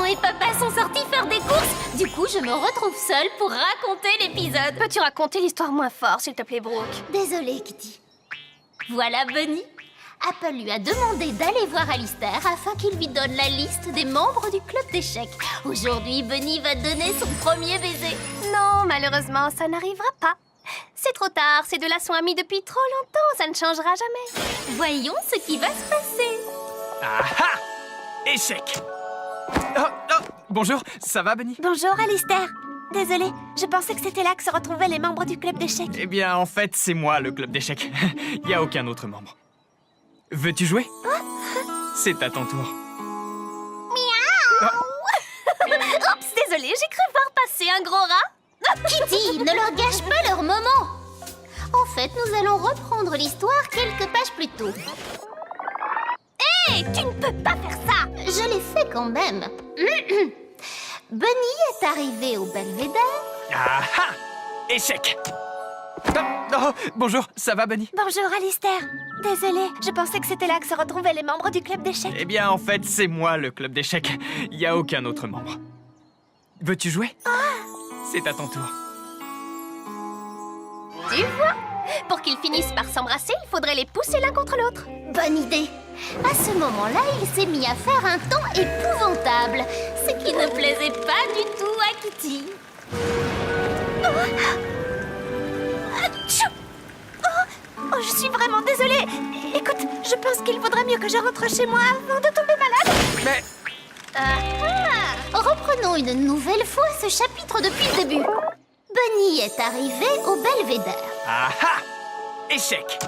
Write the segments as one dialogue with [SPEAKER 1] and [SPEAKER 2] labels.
[SPEAKER 1] et papa sont sortis faire des courses. Du coup, je me retrouve seule pour raconter l'épisode.
[SPEAKER 2] Peux-tu raconter l'histoire moins fort, s'il te plaît, Brooke?
[SPEAKER 1] Désolée, Kitty. Voilà Bunny. Apple lui a demandé d'aller voir Alistair afin qu'il lui donne la liste des membres du club d'échecs. Aujourd'hui, Bunny va donner son premier baiser.
[SPEAKER 2] Non, malheureusement, ça n'arrivera pas. C'est trop tard, ces deux-là sont amis depuis trop longtemps, ça ne changera jamais.
[SPEAKER 1] Voyons ce qui va se passer.
[SPEAKER 3] Ah ah! Échec! Bonjour, ça va, Bunny?
[SPEAKER 2] Bonjour, Alistair. Désolée, je pensais que c'était là que se retrouvaient les membres du club d'échecs.
[SPEAKER 3] Eh bien, en fait, c'est moi, le club d'échecs. Il n'y a aucun autre membre. Veux-tu jouer? C'est à ton tour.
[SPEAKER 2] Oups, désolée, j'ai cru voir passer un gros rat.
[SPEAKER 1] Kitty, ne leur gâche pas leur moment. En fait, nous allons reprendre l'histoire quelques pages plus tôt.
[SPEAKER 2] Hé, tu ne peux pas faire ça.
[SPEAKER 1] Je l'ai fait quand même. Bunny est arrivé au belvédère.
[SPEAKER 3] Ah ah! Échec! Bonjour, ça va, Bunny?
[SPEAKER 2] Bonjour, Alistair. Désolée, je pensais que c'était là que se retrouvaient les membres du club d'échecs.
[SPEAKER 3] Eh bien, en fait, c'est moi, le club d'échecs. Il n'y a aucun autre membre. Veux-tu jouer? C'est à ton tour.
[SPEAKER 2] Tu vois? Pour qu'ils finissent par s'embrasser, il faudrait les pousser l'un contre l'autre.
[SPEAKER 1] Bonne idée. À ce moment-là, il s'est mis à faire un temps épouvantable, ce qui ne plaisait pas du tout à Kitty.
[SPEAKER 2] Oh, je suis vraiment désolée. Écoute, je pense qu'il vaudrait mieux que je rentre chez moi avant de tomber malade.
[SPEAKER 3] Mais...
[SPEAKER 1] Reprenons une nouvelle fois ce chapitre depuis le début. Bunny est arrivé au belvédère.
[SPEAKER 3] Ah ah! Échec!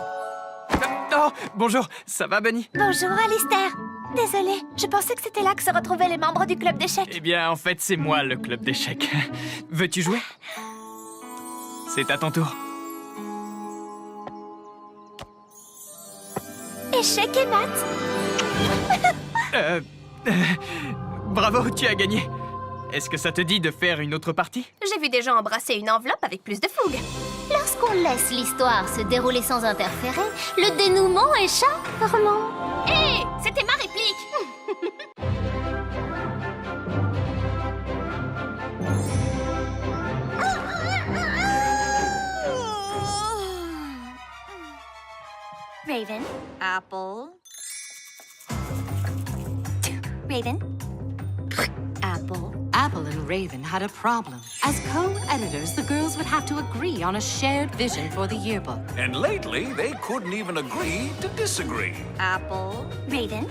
[SPEAKER 3] Bonjour, ça va, Bunny?
[SPEAKER 2] Bonjour, Alistair. Désolée, je pensais que c'était là que se retrouvaient les membres du club d'échecs.
[SPEAKER 3] Eh bien, en fait, c'est moi, le club d'échecs. Veux-tu jouer? C'est à ton tour.
[SPEAKER 2] Échec et maths.
[SPEAKER 3] Bravo, tu as gagné. Est-ce que ça te dit de faire une autre partie?
[SPEAKER 2] J'ai vu des gens embrasser une enveloppe avec plus de fougue.
[SPEAKER 1] Lorsqu'on laisse l'histoire se dérouler sans interférer, le dénouement est charmant.
[SPEAKER 2] Hé, c'était ma réplique. Raven.
[SPEAKER 4] Apple.
[SPEAKER 2] Raven.
[SPEAKER 4] Apple.
[SPEAKER 5] Apple and Raven had a problem. As co-editors, the girls would have to agree on a shared vision for the yearbook.
[SPEAKER 6] And lately, they couldn't even agree to disagree.
[SPEAKER 4] Apple.
[SPEAKER 2] Raven.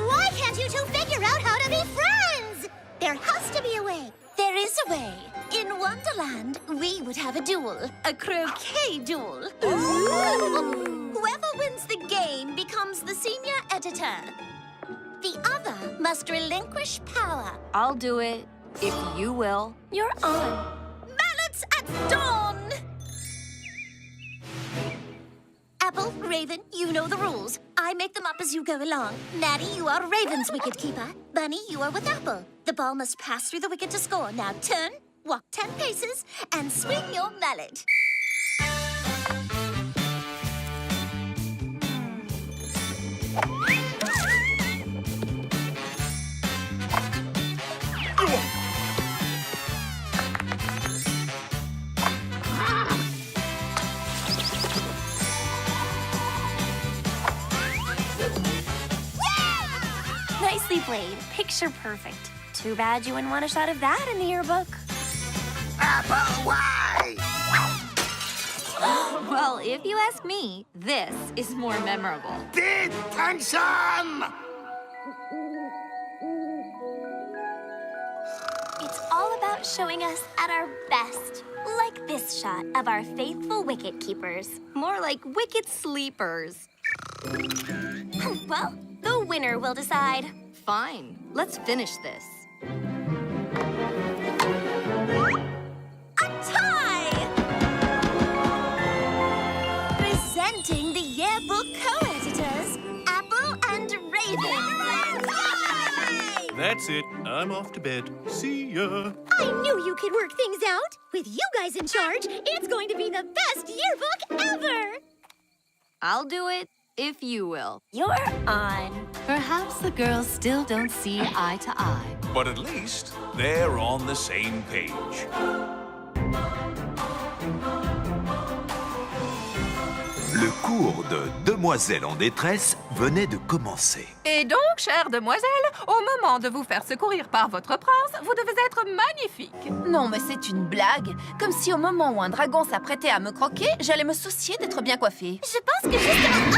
[SPEAKER 1] Why can't you two figure out how to be friends? There has to be a way.
[SPEAKER 4] There is a way. In Wonderland, we would have a duel. A croquet duel. Whoever wins the game becomes the senior editor. The other must relinquish power.
[SPEAKER 2] I'll do it if you will. You're on.
[SPEAKER 4] Ballots at dawn! Apple, Raven, you know the rules. I make them up as you go along. Maddie, you are Raven's wicket keeper. Bunny, you are with Apple. The ball must pass through the wicket to score. Now turn, walk 10 paces, and swing your mallet.
[SPEAKER 2] Nicely played. Picture perfect. Too bad you wouldn't want a shot of that in the yearbook.
[SPEAKER 4] Well, if you ask me, this is more memorable.
[SPEAKER 6] Detention!
[SPEAKER 2] It's all about showing us at our best. Like this shot of our faithful wicket keepers.
[SPEAKER 4] More like wicket sleepers.
[SPEAKER 2] Well, the winner will decide.
[SPEAKER 4] Fine, let's finish this. A tie! Presenting the yearbook co-editors, Apple and Raven.
[SPEAKER 6] That's it. I'm off to bed. See ya.
[SPEAKER 1] I knew you could work things out. With you guys in charge, it's going to be the best yearbook ever.
[SPEAKER 4] I'll do it
[SPEAKER 5] if you will.
[SPEAKER 2] You're on.
[SPEAKER 5] Perhaps the girls still don't see eye to eye.
[SPEAKER 6] But at least they're on the same page.
[SPEAKER 7] Le cours de Demoiselles en détresse venait de commencer.
[SPEAKER 8] Et donc, chère demoiselle, au moment de vous faire secourir par votre prince, vous devez être magnifique.
[SPEAKER 9] Non, mais c'est une blague. Comme si au moment où un dragon s'apprêtait à me croquer, j'allais me soucier d'être bien coiffée.
[SPEAKER 2] Je pense que justement...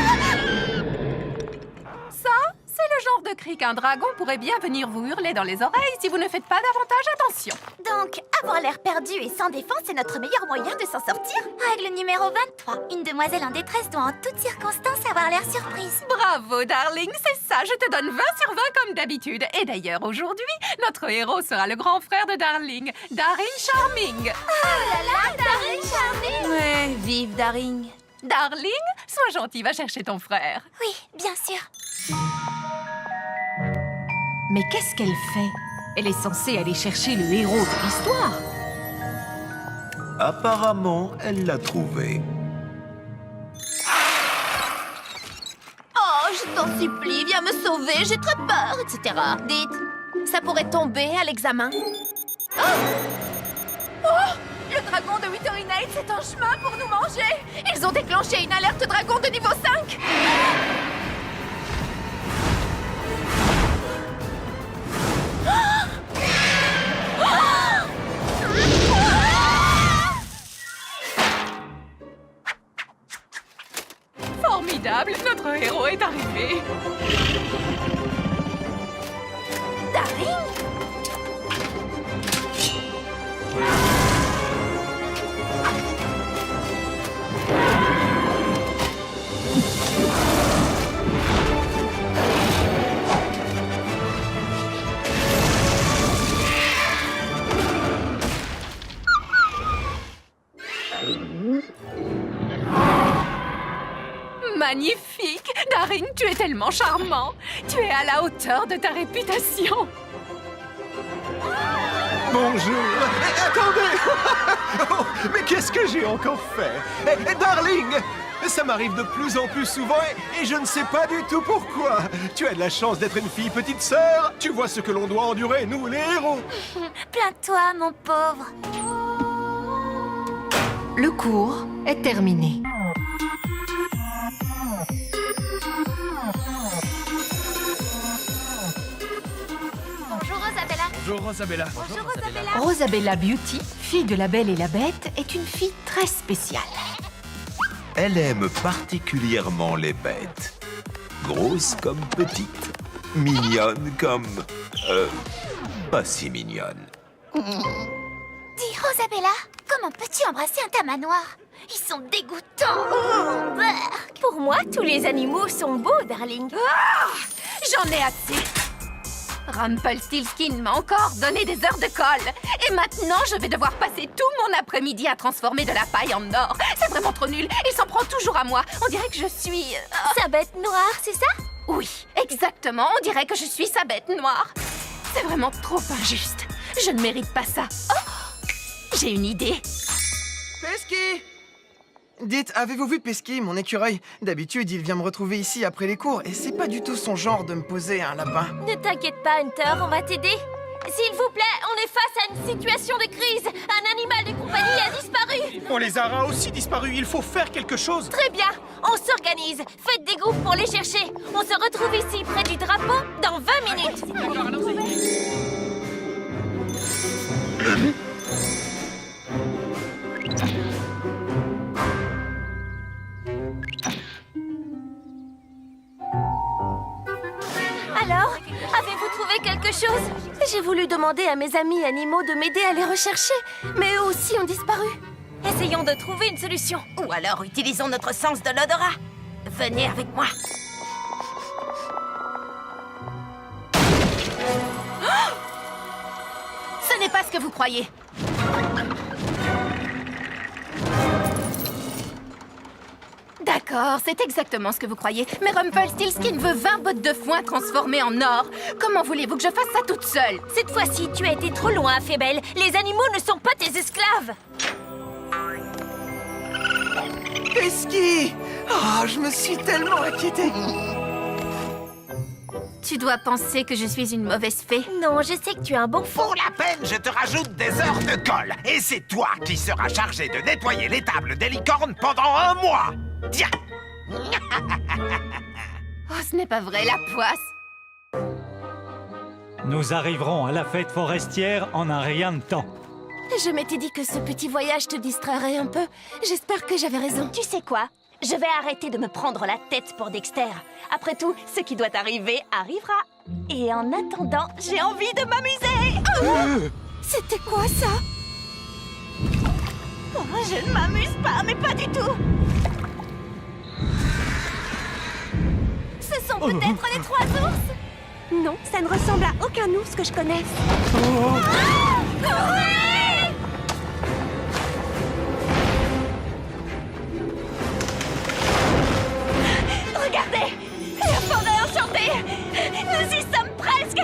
[SPEAKER 8] Ça, c'est le genre de cri qu'un dragon pourrait bien venir vous hurler dans les oreilles si vous ne faites pas davantage attention.
[SPEAKER 2] Donc, avoir l'air perdu et sans défense est notre meilleur moyen de s'en sortir. Règle numéro 23. Une demoiselle en détresse doit en toutes circonstances avoir l'air surprise.
[SPEAKER 8] Bravo, darling, c'est ça, je te donne 20 sur 20 comme d'habitude. Et d'ailleurs, aujourd'hui, notre héros sera le grand frère de Darling, Daring Charming.
[SPEAKER 2] Oh là là, Daring Charming!
[SPEAKER 9] Ouais, vive Daring.
[SPEAKER 8] Darling, sois gentil, va chercher ton frère.
[SPEAKER 2] Oui, bien sûr.
[SPEAKER 10] Mais qu'est-ce qu'elle fait? Elle est censée aller chercher le héros de l'histoire.
[SPEAKER 7] Apparemment, elle l'a trouvé.
[SPEAKER 9] Oh, je t'en supplie, viens me sauver, j'ai très peur, etc. Dites, ça pourrait tomber à l'examen. Oh, le dragon de Withering Heights est en chemin pour nous manger. Ils ont déclenché une alerte dragon de niveau 5.
[SPEAKER 8] Formidable, notre héros est arrivé.
[SPEAKER 2] Daring?
[SPEAKER 8] Magnifique! Daring, tu es tellement charmant! Tu es à la hauteur de ta réputation!
[SPEAKER 11] Bonjour. Attendez. Oh, mais qu'est-ce que j'ai encore fait? Darling, ça m'arrive de plus en plus souvent et je ne sais pas du tout pourquoi. Tu as de la chance d'être une fille petite sœur. Tu vois ce que l'on doit endurer, nous les héros.
[SPEAKER 2] Plains-toi, mon pauvre.
[SPEAKER 10] Le cours est terminé.
[SPEAKER 2] Bonjour, Rosabella.
[SPEAKER 3] Bonjour Rosabella.
[SPEAKER 2] Bonjour, Rosabella.
[SPEAKER 10] Rosabella Beauty, fille de la Belle et la Bête, est une fille très spéciale.
[SPEAKER 7] Elle aime particulièrement les bêtes. Grosse comme petite. Mignonne comme... pas si mignonne.
[SPEAKER 2] Dis, Rosabella, comment peux-tu embrasser un tamanoir? Ils sont dégoûtants. Pour moi, tous les animaux sont beaux, darling.
[SPEAKER 8] J'en ai assez! Rumpelstiltskin m'a encore donné des heures de colle. Et maintenant, je vais devoir passer tout mon après-midi à transformer de la paille en or. C'est vraiment trop nul. Il s'en prend toujours à moi. On dirait que je suis...
[SPEAKER 2] Sa bête noire, c'est ça?
[SPEAKER 8] Oui, exactement. On dirait que je suis sa bête noire. C'est vraiment trop injuste. Je ne mérite pas ça. Oh! J'ai une idée.
[SPEAKER 12] Pesky! Dites, avez-vous vu Pesky, mon écureuil? D'habitude, il vient me retrouver ici après les cours, et c'est pas du tout son genre de me poser un lapin.
[SPEAKER 2] Ne t'inquiète pas, Hunter, on va t'aider. S'il vous plaît, on est face à une situation de crise. Un animal de compagnie a disparu.
[SPEAKER 11] On les aura aussi disparus. Il faut faire quelque chose.
[SPEAKER 2] Très bien, on s'organise. Faites des groupes pour les chercher. On se retrouve ici, près du drapeau, dans 20 minutes. Alors, avez-vous trouvé quelque chose? J'ai voulu demander à mes amis animaux de m'aider à les rechercher, mais eux aussi ont disparu. Essayons de trouver une solution.
[SPEAKER 9] Ou alors utilisons notre sens de l'odorat. Venez avec moi. Ce n'est pas ce que vous croyez.
[SPEAKER 8] D'accord, c'est exactement ce que vous croyez. Mais Rumpelstiltskin veut 20 bottes de foin transformées en or. Comment voulez-vous que je fasse ça toute seule?
[SPEAKER 2] Cette fois-ci, tu as été trop loin, Fébelle. Les animaux ne sont pas tes esclaves.
[SPEAKER 12] Pesky! Oh, je me suis tellement inquiété.
[SPEAKER 2] Tu dois penser que je suis une mauvaise fée. Non, je sais que tu es un bon fou.
[SPEAKER 7] Pour la peine, je te rajoute des heures de colle. Et c'est toi qui seras chargé de nettoyer les tables des licornes pendant 1 mois. Tiens.
[SPEAKER 8] Oh, ce n'est pas vrai, la poisse.
[SPEAKER 13] Nous arriverons à la fête forestière en un rien de temps.
[SPEAKER 2] Je m'étais dit que ce petit voyage te distrairait un peu. J'espère que j'avais raison.
[SPEAKER 4] Tu sais quoi? Je vais arrêter de me prendre la tête pour Dexter. Après tout, ce qui doit arriver, arrivera. Et en attendant, j'ai envie de m'amuser.
[SPEAKER 2] C'était quoi ça?
[SPEAKER 4] Oh, je ne m'amuse pas, mais pas du tout. Ce sont peut-être les 3 ours? Non, ça ne ressemble à aucun ours que je connaisse. Courez! Regardez! La forêt enchantée! Nous y sommes presque!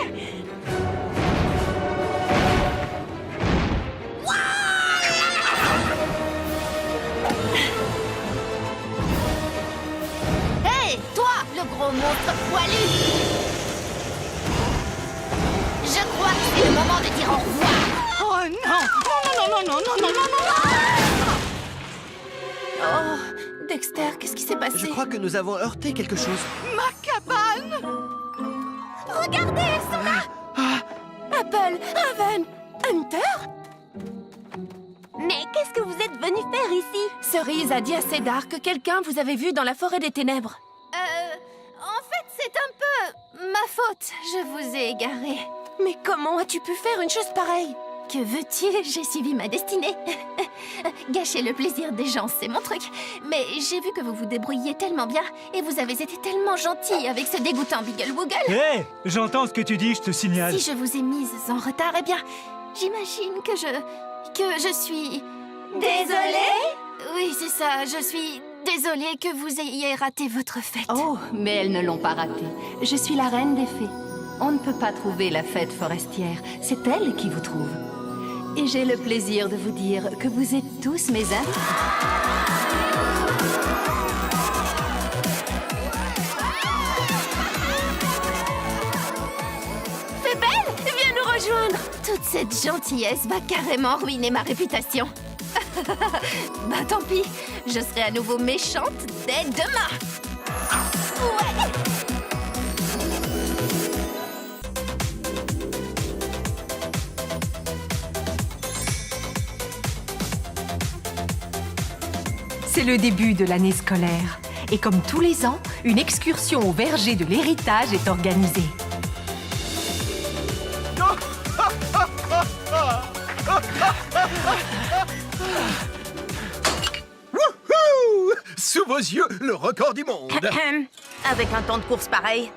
[SPEAKER 1] Hé, toi, le gros monstre poilu! Je crois que c'est le moment de dire au revoir.
[SPEAKER 8] Oh non! Non, non, non, non, non, non, non, non!
[SPEAKER 2] Oh, Dexter, qu'est-ce qui s'est passé?
[SPEAKER 12] Je crois que nous avons heurté quelque chose.
[SPEAKER 8] Ma cabane!
[SPEAKER 2] Regardez, elles sont là! Apple, Raven, Hunter?
[SPEAKER 4] Mais qu'est-ce que vous êtes venu faire ici?
[SPEAKER 2] Cerise a dit à Cédar que quelqu'un vous avait vu dans la forêt des ténèbres.
[SPEAKER 1] En fait, c'est un peu ma faute. Je vous ai égaré.
[SPEAKER 2] Mais comment as-tu pu faire une chose pareille?
[SPEAKER 1] Que veux-tu? J'ai suivi ma destinée. Gâcher le plaisir des gens, c'est mon truc. Mais j'ai vu que vous vous débrouilliez tellement bien et vous avez été tellement gentil avec ce dégoûtant Biggle Woogle.
[SPEAKER 13] Hé, j'entends ce que tu dis, je te signale.
[SPEAKER 1] Si je vous ai mise en retard, eh bien, j'imagine que je suis...
[SPEAKER 2] Désolée?
[SPEAKER 1] Oui, c'est ça, je suis désolée que vous ayez raté votre fête.
[SPEAKER 10] Oh, mais elles ne l'ont pas raté. Je suis la reine des fées. On ne peut pas trouver la fête forestière. C'est elle qui vous trouve. Et j'ai le plaisir de vous dire que vous êtes tous mes invités.
[SPEAKER 1] Fébelle, viens nous rejoindre. Toute cette gentillesse va carrément ruiner ma réputation. Bah tant pis, je serai à nouveau méchante dès demain. Ouais.
[SPEAKER 10] C'est le début de l'année scolaire. Et comme tous les ans, une excursion au verger de l'héritage est organisée.
[SPEAKER 11] Wouhou! Sous vos yeux, le record du monde.
[SPEAKER 4] Avec un temps de course pareil,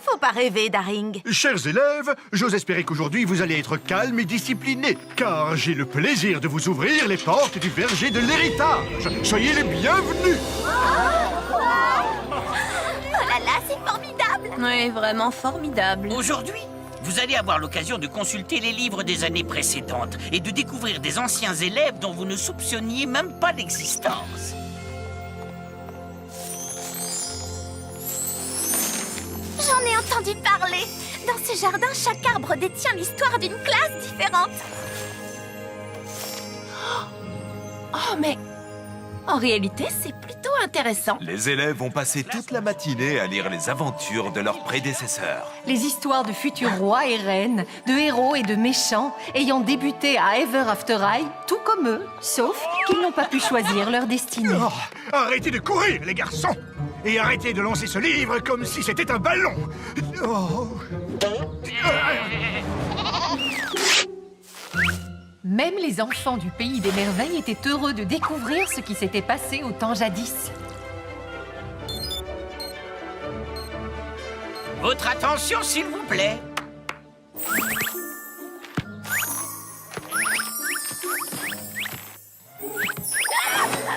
[SPEAKER 4] faut pas rêver, Daring.
[SPEAKER 6] Chers élèves, j'ose espérer qu'aujourd'hui vous allez être calmes et disciplinés, car j'ai le plaisir de vous ouvrir les portes du verger de l'héritage. Soyez les bienvenus.
[SPEAKER 4] Oh là là, c'est formidable!
[SPEAKER 2] Oui, vraiment formidable.
[SPEAKER 14] Aujourd'hui, vous allez avoir l'occasion de consulter les livres des années précédentes et de découvrir des anciens élèves dont vous ne soupçonniez même pas l'existence.
[SPEAKER 1] J'en ai entendu parler. Dans ce jardin, chaque arbre détient l'histoire d'une classe différente.
[SPEAKER 2] Oh, mais en réalité, c'est plutôt intéressant.
[SPEAKER 7] Les élèves ont passé toute la matinée à lire les aventures de leurs prédécesseurs.
[SPEAKER 10] Les histoires de futurs rois et reines, de héros et de méchants, ayant débuté à Ever After High, tout comme eux, sauf qu'ils n'ont pas pu choisir leur destinée.
[SPEAKER 6] Oh, arrêtez de courir, les garçons, et arrêtez de lancer ce livre comme si c'était un ballon. Oh.
[SPEAKER 10] Même les enfants du pays des merveilles étaient heureux de découvrir ce qui s'était passé au temps jadis.
[SPEAKER 14] Votre attention, s'il vous plaît.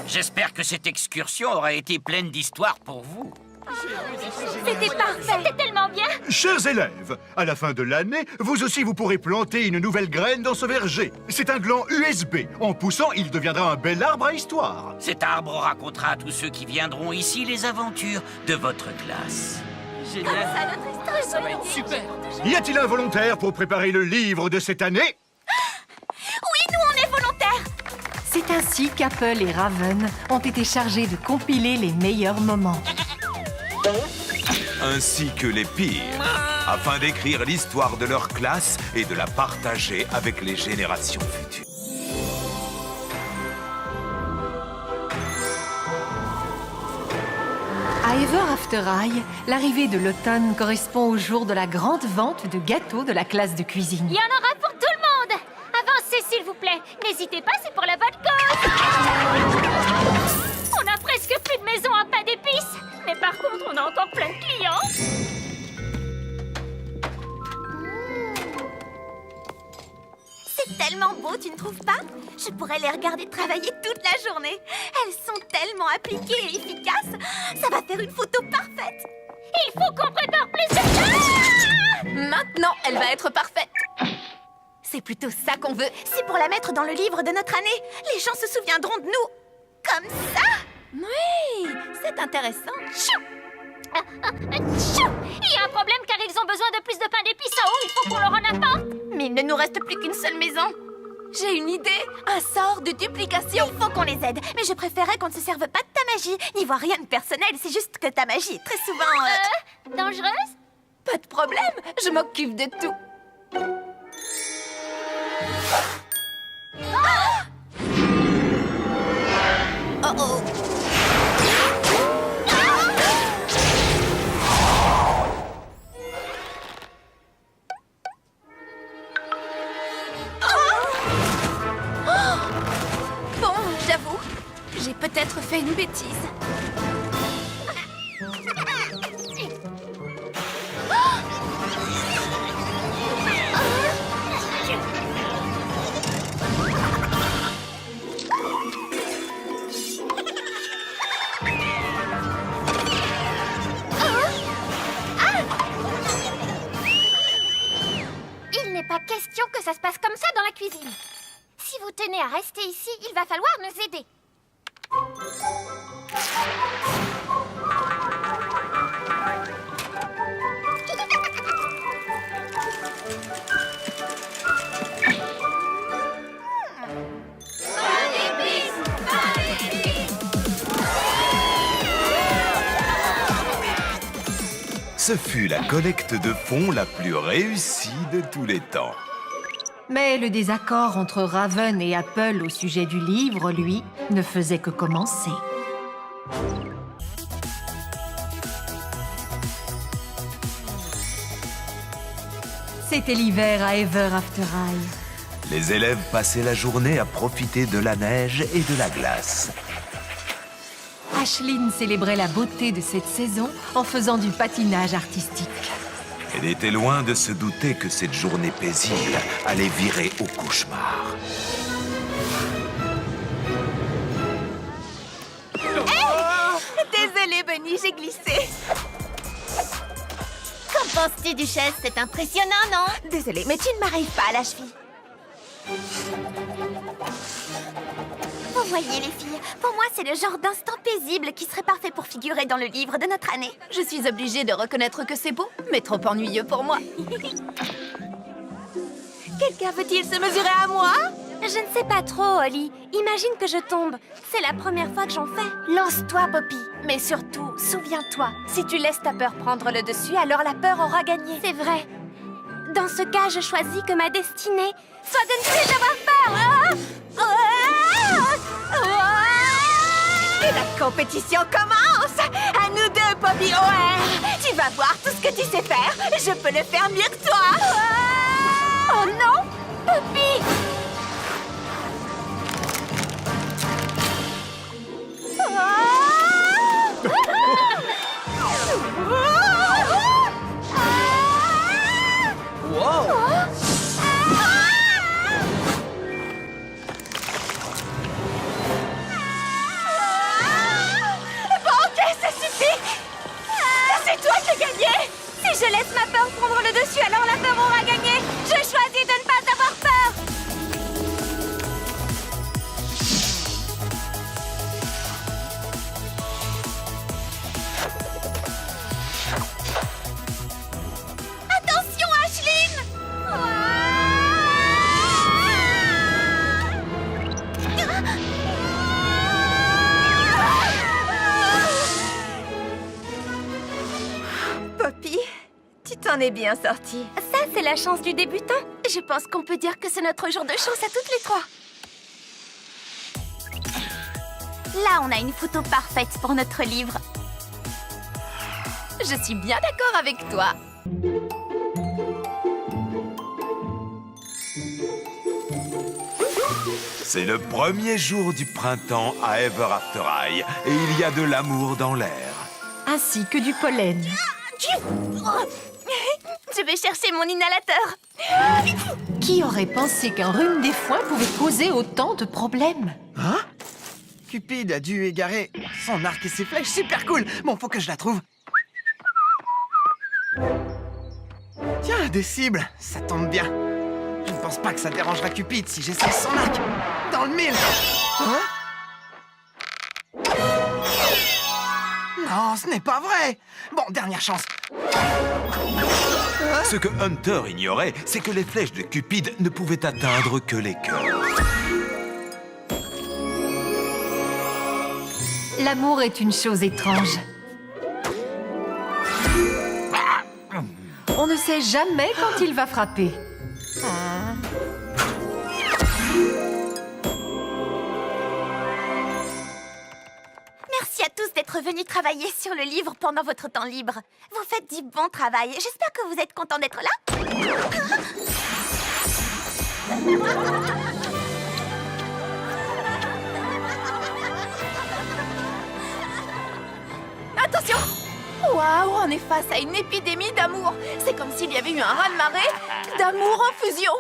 [SPEAKER 14] J'espère que cette excursion aura été pleine d'histoires pour vous.
[SPEAKER 2] C'était parfait.
[SPEAKER 1] C'était tellement bien.
[SPEAKER 6] Chers élèves, à la fin de l'année, vous aussi vous pourrez planter une nouvelle graine dans ce verger. C'est un gland USB. En poussant, il deviendra un bel arbre à histoire.
[SPEAKER 14] Cet arbre racontera à tous ceux qui viendront ici les aventures de votre classe.
[SPEAKER 3] Génial.
[SPEAKER 2] Ça va être
[SPEAKER 3] super.
[SPEAKER 6] Y a-t-il un volontaire pour préparer le livre de cette année?
[SPEAKER 2] Oui, nous, on est volontaires.
[SPEAKER 10] C'est ainsi qu'Apple et Raven ont été chargés de compiler les meilleurs moments.
[SPEAKER 15] Ainsi que les pires, afin d'écrire l'histoire de leur classe et de la partager avec les générations futures.
[SPEAKER 10] À Ever After High, l'arrivée de l'automne correspond au jour de la grande vente de gâteaux de la classe de cuisine.
[SPEAKER 1] Il y en aura pour tout le monde. Avancez, s'il vous plaît. N'hésitez pas, c'est pour la bonne cause. On a presque plus de maison à pain d'épices. Mais par contre, on a encore plein de clients.
[SPEAKER 2] C'est tellement beau, tu ne trouves pas? Je pourrais les regarder travailler toute la journée. Elles sont tellement appliquées et efficaces. Ça va faire une photo parfaite.
[SPEAKER 1] Il faut qu'on prépare plus de...
[SPEAKER 8] Maintenant, elle va être parfaite. C'est plutôt ça qu'on veut.
[SPEAKER 2] C'est pour la mettre dans le livre de notre année. Les gens se souviendront de nous. Comme ça.
[SPEAKER 8] Oui, c'est intéressant.
[SPEAKER 1] Tchou! Il y a un problème car ils ont besoin de plus de pain d'épices en haut. Il faut qu'on leur en apporte.
[SPEAKER 2] Mais il ne nous reste plus qu'une seule maison.
[SPEAKER 8] J'ai une idée. Un sort de duplication.
[SPEAKER 2] Il faut qu'on les aide. Mais je préférais qu'on ne se serve pas de ta magie. N'y vois rien de personnel, c'est juste que ta magie est très souvent...
[SPEAKER 1] Dangereuse?
[SPEAKER 8] Pas de problème, je m'occupe de tout.
[SPEAKER 2] Oh oh.
[SPEAKER 8] Bon, j'avoue, j'ai peut-être fait une bêtise.
[SPEAKER 1] Il n'est pas question que ça se passe comme ça dans la cuisine. Si vous tenez à rester ici, il va falloir nous aider.
[SPEAKER 15] Ce fut la collecte de fonds la plus réussie de tous les temps.
[SPEAKER 10] Mais le désaccord entre Raven et Apple au sujet du livre, lui, ne faisait que commencer. C'était l'hiver à Ever After High.
[SPEAKER 15] Les élèves passaient la journée à profiter de la neige et de la glace.
[SPEAKER 10] Ashlyn célébrait la beauté de cette saison en faisant du patinage artistique.
[SPEAKER 15] Elle était loin de se douter que cette journée paisible allait virer au cauchemar.
[SPEAKER 2] Désolée, Bunny, j'ai glissé.
[SPEAKER 1] Qu'en penses-tu, Duchesse? C'est impressionnant, non?
[SPEAKER 2] Désolée, mais tu ne m'arrives pas à la cheville. Vous voyez, les filles, pour moi, c'est le genre d'instant paisible qui serait parfait pour figurer dans le livre de notre année.
[SPEAKER 8] Je suis obligée de reconnaître que c'est beau, mais trop ennuyeux pour moi.
[SPEAKER 2] Quelqu'un veut-il se mesurer à moi? Je ne sais pas trop, Holly. Imagine que je tombe. C'est la première fois que j'en fais. Lance-toi, Poppy. Mais surtout, souviens-toi, si tu laisses ta peur prendre le dessus, alors la peur aura gagné. C'est vrai. Dans ce cas, je choisis que ma destinée soit de ne plus avoir peur. Et la compétition commence. À nous deux, Poppy O'Hare. Tu vas voir tout ce que tu sais faire. Je peux le faire mieux que toi. Oh non, Poppy. dessus, alors la peur aura gagné. Je choisis de ne pas avoir peur.
[SPEAKER 9] Attention, Ashlyn!
[SPEAKER 2] Poppy, tu t'en es bien sortie. Ça, c'est la chance du débutant. Je pense qu'on peut dire que c'est notre jour de chance à toutes les trois.
[SPEAKER 1] Là, on a une photo parfaite pour notre livre.
[SPEAKER 8] Je suis bien d'accord avec toi.
[SPEAKER 15] C'est le premier jour du printemps à Ever After High et il y a de l'amour dans l'air.
[SPEAKER 10] Ainsi que du pollen.
[SPEAKER 2] Je vais chercher mon inhalateur.
[SPEAKER 10] Qui aurait pensé qu'un rhume des foins pouvait causer autant de problèmes?
[SPEAKER 12] Hein? Cupid a dû égarer son arc et ses flèches. Super cool. Bon, faut que je la trouve. Tiens, des cibles. Ça tombe bien. Je ne pense pas que ça dérangera Cupid si j'essaie son arc. Dans le mille. Hein? Non, ce n'est pas vrai. Bon, dernière chance.
[SPEAKER 15] Ce que Hunter ignorait, c'est que les flèches de Cupid ne pouvaient atteindre que les cœurs.
[SPEAKER 10] L'amour est une chose étrange. On ne sait jamais quand il va frapper.
[SPEAKER 2] Merci à tous d'être venus travailler sur le livre pendant votre temps libre. Vous faites du bon travail. J'espère que vous êtes contents d'être là.
[SPEAKER 8] Attention! Waouh, on est face à une épidémie d'amour. C'est comme s'il y avait eu un raz-de-marée d'amour en fusion.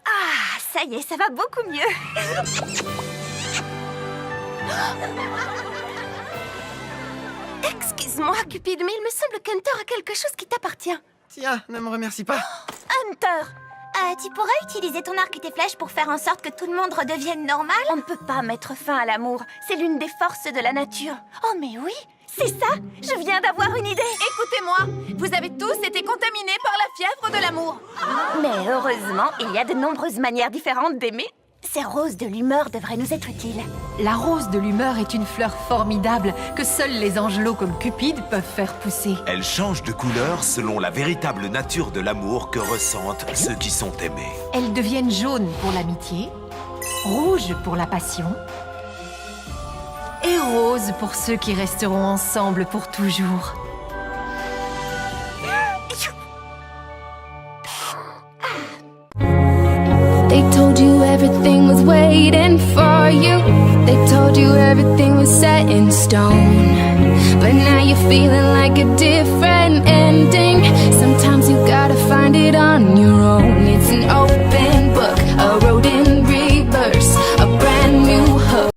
[SPEAKER 2] Ah, ça y est, ça va beaucoup mieux. Excuse-moi, Cupid, mais il me semble qu'Hunter a quelque chose qui t'appartient.
[SPEAKER 12] Tiens, ne me remercie pas.
[SPEAKER 2] Hunter, tu pourrais utiliser ton arc et tes flèches pour faire en sorte que tout le monde redevienne normal? On ne peut pas mettre fin à l'amour. C'est l'une des forces de la nature. Oh, mais oui, c'est ça. Je viens d'avoir une idée.
[SPEAKER 8] Écoutez-moi, vous avez tous été contaminés par la fièvre de l'amour.
[SPEAKER 2] Mais heureusement, il y a de nombreuses manières différentes d'aimer. Ces roses de l'humeur devraient nous être utiles.
[SPEAKER 10] La rose de l'humeur est une fleur formidable que seuls les angelots comme Cupid peuvent faire pousser.
[SPEAKER 15] Elle change de couleur selon la véritable nature de l'amour que ressentent ceux qui sont aimés.
[SPEAKER 10] Elles deviennent jaunes pour l'amitié, rouges pour la passion et roses pour ceux qui resteront ensemble pour toujours.
[SPEAKER 16] They told you everything was waiting for you. They told you everything was set in stone. But now you're feeling like a different ending.